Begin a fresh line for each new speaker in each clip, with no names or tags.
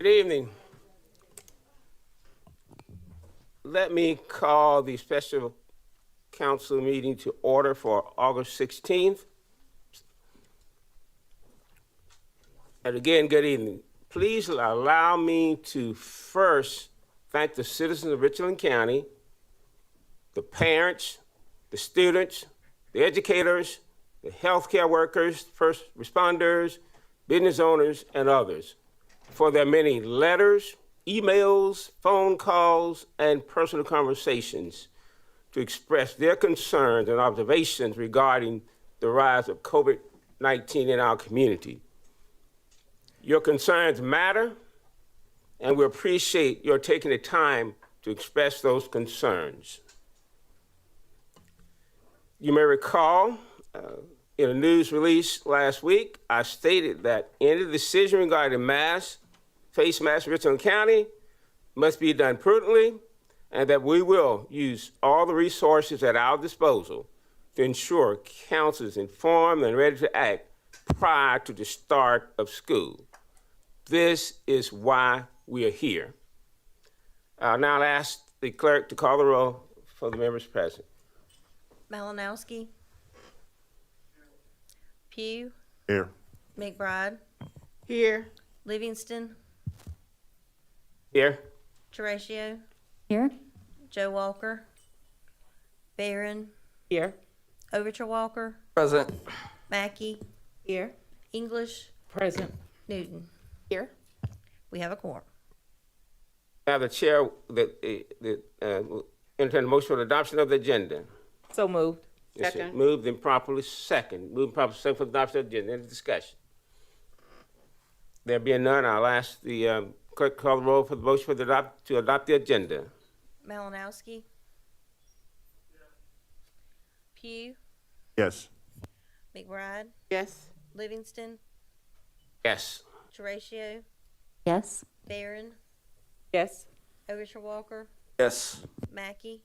evening. Let me call the special council meeting to order for August 16th. And again, good evening. Please allow me to first thank the citizens of Richland County, the parents, the students, the educators, the healthcare workers, first responders, business owners, and others for their many letters, emails, phone calls, and personal conversations to express their concerns and observations regarding the rise of COVID-19 in our community. Your concerns matter, and we appreciate your taking the time to express those concerns. You may recall in a news release last week, I stated that any decision regarding face masks in Richland County must be done prudently, and that we will use all the resources at our disposal to ensure council is informed and ready to act prior to the start of school. This is why we are here. I'll now ask the clerk to call the roll for the members present.
Malinowski. Pugh.
Here.
McBride.
Here.
Livingston.
Here.
Teratio.
Here.
Joe Walker. Barron.
Here.
Overture Walker.
Present.
Mackey.
Here.
English.
Present.
Newton.
Here.
We have a quorum.
Now the chair will entertain a motion for the adoption of the agenda.
So moved.
It's
Second.
moved and properly second. Moved and properly second for the adoption of the agenda. Any discussion? There being none, I'll ask the clerk to call the roll for the motion to adopt the agenda.
Malinowski. Pugh.
Yes.
McBride.
Yes.
Livingston.
Yes.
Teratio.
Yes.
Barron.
Yes.
Overture Walker.
Yes.
Mackey.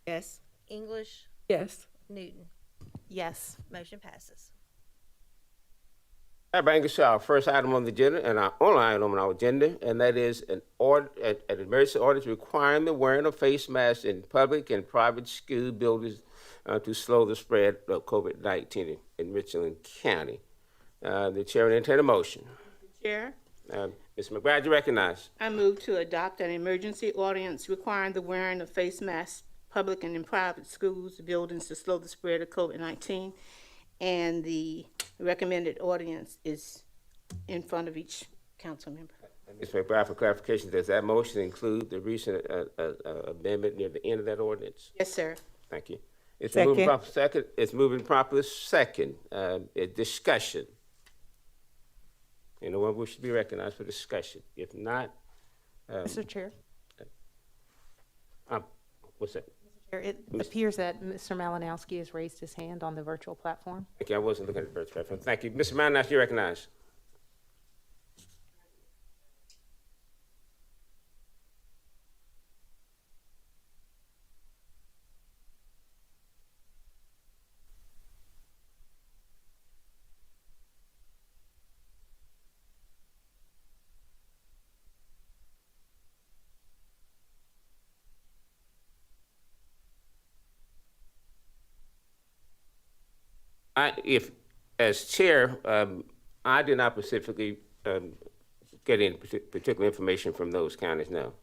Yes.
English.
Yes.
Newton.
Yes.
Motion passes.
That brings us to our first item on the agenda and our only item on our agenda, and that is an emergency ordinance requiring the wearing of face masks in public and private school buildings to slow the spread of COVID-19 in Richland County. The chair will entertain a motion.
Chair,
Ms. McBride, you recognize.
I move to adopt an emergency ordinance requiring the wearing of face masks public and in private schools, buildings to slow the spread of COVID-19. And the recommended ordinance is in front of each council member.
Ms. McBride, for clarification, does that motion include the recent amendment near the end of that ordinance?
Yes, sir.
Thank you. It's
Second.
moving properly second. It's moving properly second. Discussion. Anyone wish to be recognized for discussion? If not,
Mr. Chair,
what's that?
it appears that Mr. Malinowski has raised his hand on the virtual platform.
Thank you. I wasn't looking at the birth platform. Thank you. Mr. Manas, you recognize. As chair, I did not specifically get any particular information from those counties, no.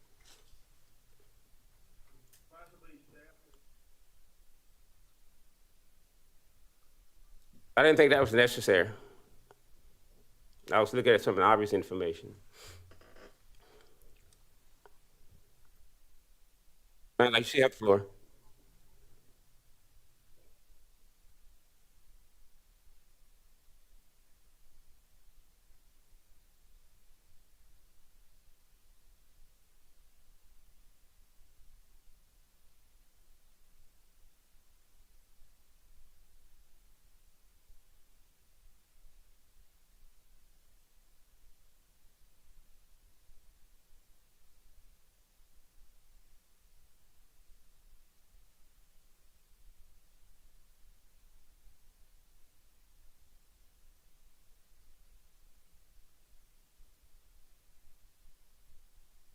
I didn't think that was necessary. I was looking at some obvious information. I'd like to see that floor.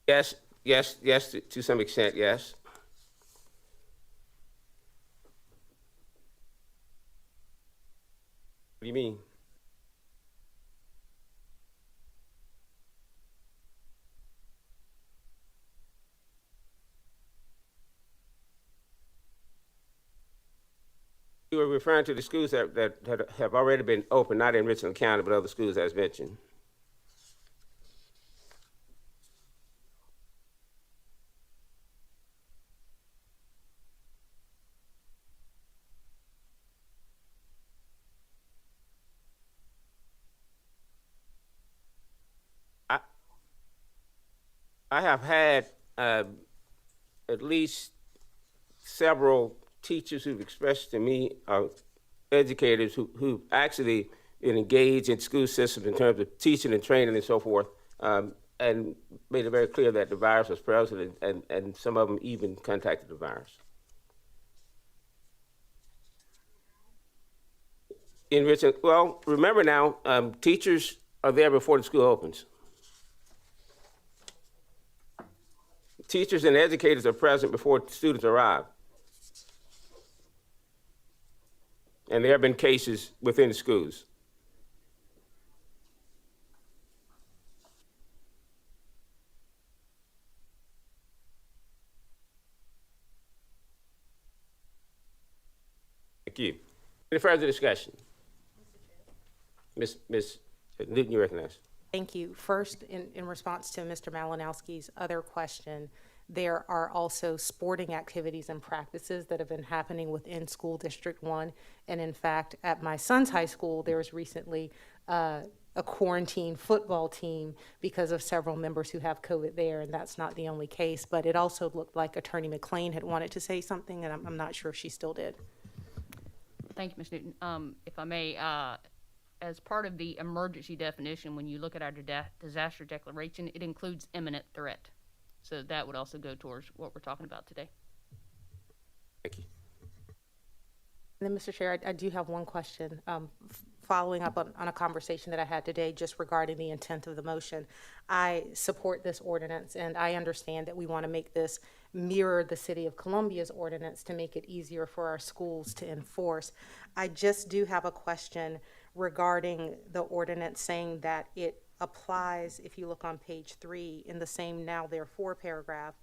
Yes, yes, to some extent, yes. What do you mean? You were referring to the schools that have already been open, not in Richland County, but other schools as mentioned. I, I have had at least several teachers who've expressed to me, educators who actually engaged in school systems in terms of teaching and training and so forth, and made it very clear that the virus was present, and some of them even contacted the virus. In Richland, well, remember now, teachers are there before the school opens. Teachers and educators are present before students arrive. And there have been cases within the schools. Thank you. Any further discussion? Ms. Newton, you recognize.
Thank you. First, in response to Mr. Malinowski's other question, there are also sporting activities and practices that have been happening within School District 1. And in fact, at my son's high school, there was recently a quarantine football team because of several members who have COVID there, and that's not the only case. But it also looked like Attorney McLean had wanted to say something, and I'm not sure if she still did.
Thank you, Ms. Newton. If I may, as part of the emergency definition, when you look at our disaster declaration, it includes imminent threat. So that would also go towards what we're talking about today.
Thank you.
And then, Mr. Chair, I do have one question, following up on a conversation that I had today just regarding the intent of the motion. I support this ordinance, and I understand that we want to make this mirror the City of Columbia's ordinance to make it easier for our schools to enforce. I just do have a question regarding the ordinance saying that it applies, if you look on page 3 in the same now therefore paragraph,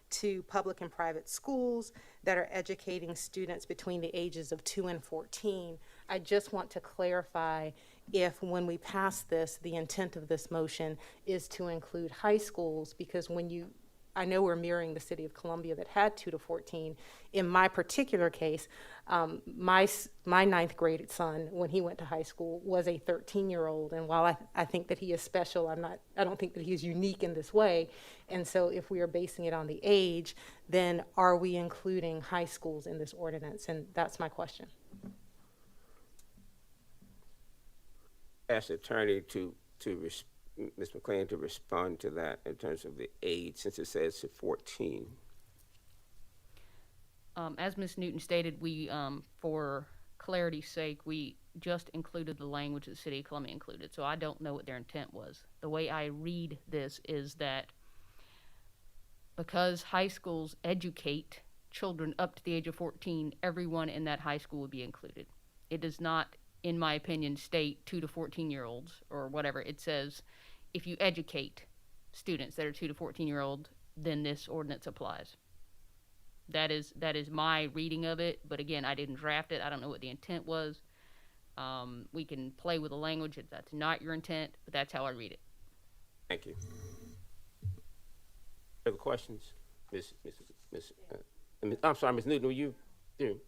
to public and private schools that are educating students between the ages of 2 and 14. I just want to clarify if when we pass this, the intent of this motion is to include high schools, because I know we're mirroring the City of Columbia that had 2 to 14. In my particular case, my 9th grade son, when he went to high school, was a 13-year-old. And while I think that he is special, I don't think that he is unique in this way. And so if we are basing it on the age, then are we including high schools in this ordinance? And that's my question.
Ask the attorney Ms. McLean to respond to that in terms of the age, since it says to 14.
As Ms. Newton stated, we, for clarity's sake, we just included the language that the City of Columbia included, so I don't know what their intent was. The way I read this is that because high schools educate children up to the age of 14, everyone in that high school would be included. It does not, in my opinion, state 2 to 14-year-olds or whatever. It says if you educate students that are 2 to 14-year-old, then this ordinance applies. That is my reading of it, but again, I didn't draft it. I don't know what the intent was. We can play with the language if that's not your intent, but that's how I read it.
Thank you. Other questions? I'm sorry, Ms. Newton, were you through?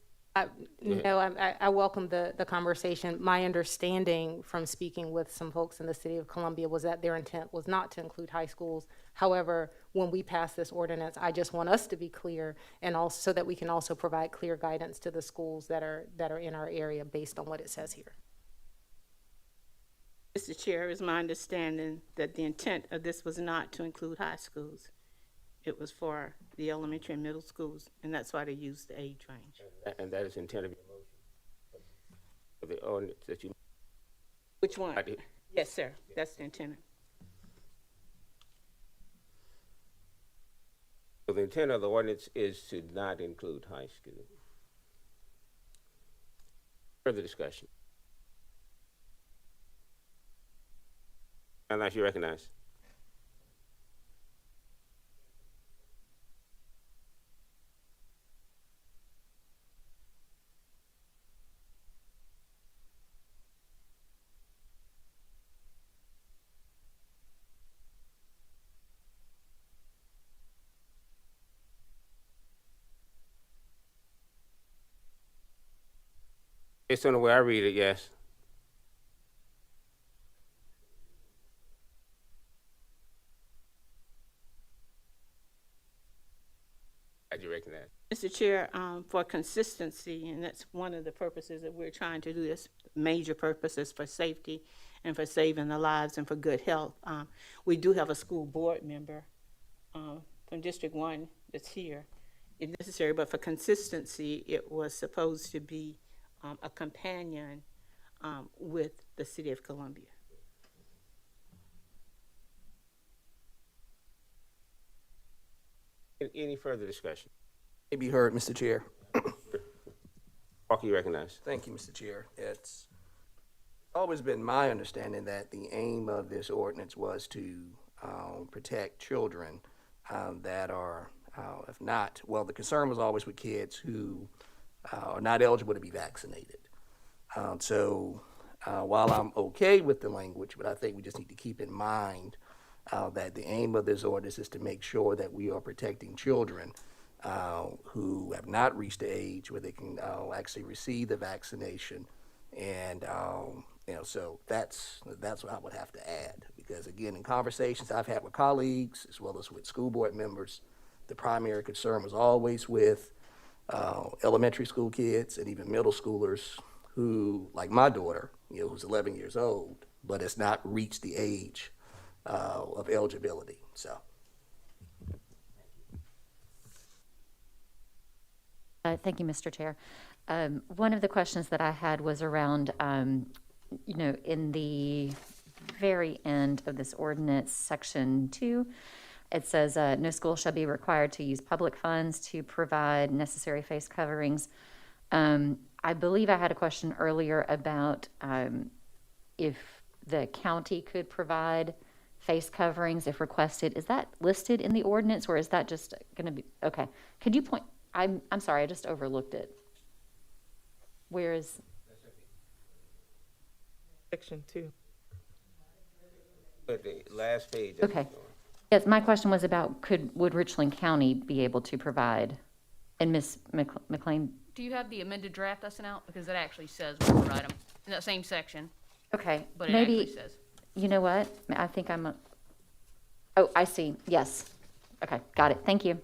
No, I welcome the conversation. My understanding from speaking with some folks in the City of Columbia was that their intent was not to include high schools. However, when we pass this ordinance, I just want us to be clear, and also so that we can also provide clear guidance to the schools that are in our area based on what it says here.
Mr. Chair, it's my understanding that the intent of this was not to include high schools. It was for the elementary and middle schools, and that's why they used the age range.
And that is the intent of your motion? Of the ordinance that you...
Which one?
I did.
Yes, sir. That's the intent.
So the intent of the ordinance is to not include high school. Further discussion? Unless you recognize. Based on the way I read it, yes. Glad you recognize.
Mr. Chair, for consistency, and that's one of the purposes that we're trying to do this, major purposes for safety and for saving the lives and for good health. We do have a school board member from District 1 that's here, if necessary, but for consistency, it was supposed to be a companion with the City of Columbia.
Any further discussion?
May be heard, Mr. Chair.
Walker, you recognize.
Thank you, Mr. Chair. It's always been my understanding that the aim of this ordinance was to protect children that are, if not, well, the concern was always with kids who are not eligible to be vaccinated. So while I'm okay with the language, but I think we just need to keep in mind that the aim of this ordinance is to make sure that we are protecting children who have not reached the age where they can actually receive the vaccination. And, so that's what I would have to add. Because again, in conversations I've had with colleagues as well as with school board members, the primary concern was always with elementary school kids and even middle schoolers who, like my daughter, who's 11 years old, but has not reached the age of eligibility. So.
Thank you, Mr. Chair. One of the questions that I had was around, in the very end of this ordinance, section 2, it says, no school shall be required to use public funds to provide necessary face coverings. I believe I had a question earlier about if the county could provide face coverings if requested. Is that listed in the ordinance, or is that just going to be, okay. Could you point, I'm sorry, I just overlooked it. Where is?
Section 2.
But the last page.
Okay. Yes, my question was about would Richland County be able to provide? And Ms. McLean?
Do you have the amended draft I sent out? Because it actually says where to write them in that same section,
Okay,
but it
maybe,
actually says.
you know what? I think oh, I see. Yes. Okay, got it. Thank you.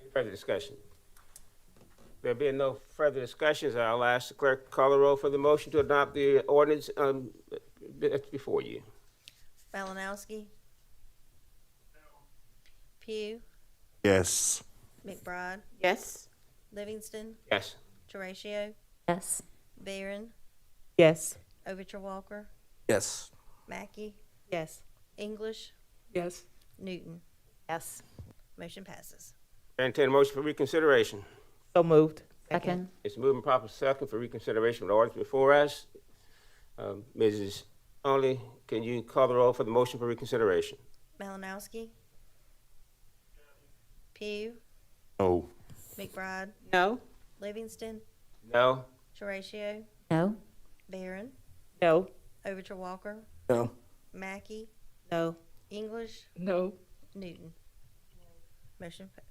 Any further discussion? There being no further discussions, I'll ask the clerk to call the roll for the motion to adopt the ordinance that's before you.
Malinowski. Pugh.
Yes.
McBride.
Yes?
Livingston.
Yes.
Teratio.
Yes.
Barron.
Yes.
Overture Walker.
Yes.
Mackey.
Yes.
English.
Yes.
Newton.
Yes.
Motion passes.
Entertain a motion for reconsideration.
So moved.
Second.
It's moving proper second for reconsideration of the ordinance before us. Mrs. Only, can you call the roll for the motion for reconsideration?
Malinowski. Pugh.
No.
McBride.
No?
Livingston.
No?
Teratio.
No.
Barron.
No.
Overture Walker.
No.
Mackey.
No.
English.
No.
Newton. Motion fails.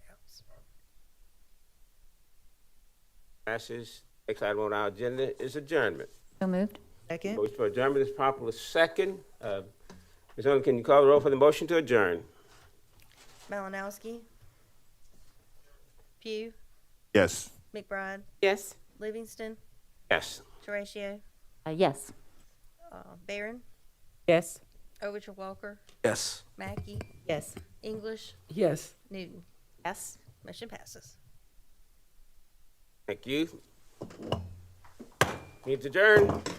Passes. Next item on our agenda is adjournment.
So moved.
Second.
Motion for adjournment is properly second. Ms. Only, can you call the roll for the motion to adjourn?
Malinowski. Pugh.
Yes.
McBride.
Yes?
Livingston.
Yes.
Teratio.
Yes.
Barron.
Yes.
Overture Walker.
Yes.
Mackey.
Yes.
English.
Yes.
Newton.
Yes.
Motion passes.
Thank you. Meeting's adjourned.